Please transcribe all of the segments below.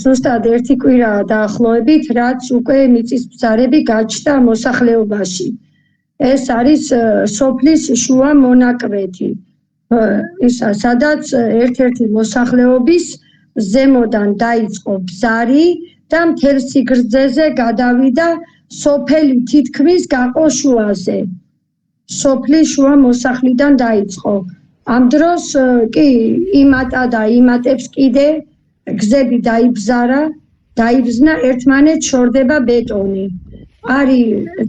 ზუსტად ერთი კვირაა დაახლოებით, რაც უკვე მიწის ბზარები გაჩნდა მოსახლეობაში. ეს არის სოფლის შუა მონაკვეთი. სადაც ერთ-ერთი მოსახლეობის ზემოდან დაიწყო ბზარი და მთელ სიგრძეზე გადავიდა სოფელი თითქმის გაყო შუაზე. სოფლის შუა მოსახლიდან დაიწყო. ამ დროს კი იმატა და იმატებს კიდე გზები დაიბზნა, ერთმანეთს შორდება ბეტონი. არის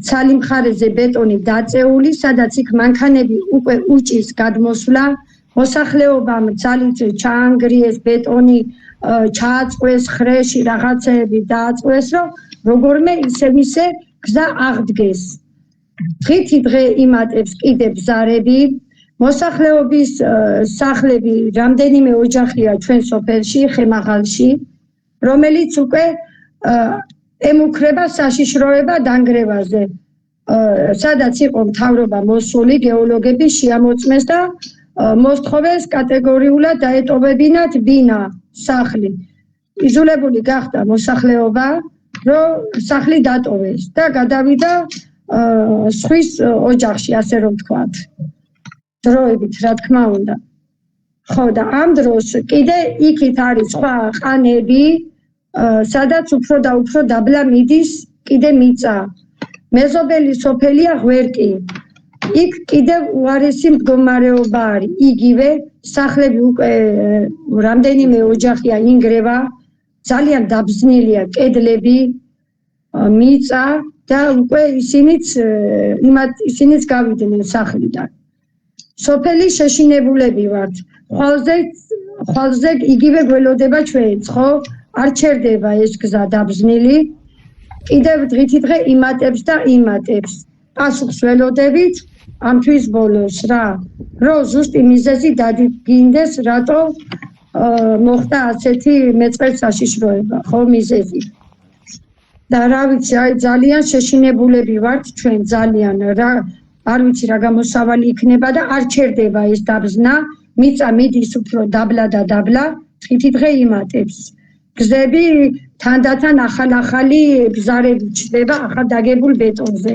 ცალი მხარეზე ბეტონი დაწეული, სადაც იქ მანქანები უკვე უჭის გადმოსვლა, მოსახლეობამ ძალით ჩაანგრიეს ბეტონი, ჩააწყვეს ხრეში რაღაცეები დააწყვეს, რომ როგორმე ისე გზა აღდგეს. დღითი დღე იმატებს კიდე ბზარები, მოსახლეობის სახლები რამდენიმე ოჯახია ჩვენ სოფელში, ხემაღალში, რომელიც უკვე ემუქრება საშიშროება დანგრევაზე. სადაც იყო მთავრობა მოსული, გეოლოგები შეამოწმეს და მოსთხოვეს კატეგორიულად დაეტოვებინათ ბინა, სახლი. იზოლებული გახდა მოსახლეობა, რომ სახლი დატოვეს და გადავიდა სხვის ოჯახში, ასე რომ ვთქვათ. დროებით, რა თქმა უნდა. ხო და ამ დროს კიდე იქით არის სხვა ყანები, სადაც უფრო და უფრო დაბლა მიდის კიდე მიწა. მეზობელი სოფელია ღვერკი. იქ კიდევ უარესი მდგომარეობა არის. იგივე სახლები უკვე რამდენიმე ოჯახია ინგრევა, ძალიან დაბზნილია კედლები, მიწა და უკვე ისინიც გავიდნენ სახლიდან. სოფელი შეშინებულები ვართ. ხვალზე იგივე გველოდება ჩვენც, ხო? არ ჩერდება ეს გზა დაბზნილი. კიდევ დღითი დღე იმატებს და იმატებს. პასუხს ველოდებით ამ თვის ბოლოს რა, რომ ზუსტი მიზეზი დადგინდეს, რატო მოხდა ასეთი მეწყერ საშიშროება, ხო მიზეზი. და რა ვიცი, აი ძალიან შეშინებულები ვართ ჩვენ ძალიან რა, არ ვიცი რა გამოსავალი იქნება და არ ჩერდება ეს დაბზნა, მიწა მიდის უფრო დაბლა და დაბლა, დღითი დღე იმატებს. გზები თანდათან ახალი ბზარები ჩნდება ახალ დაგებულ ბეტონზე.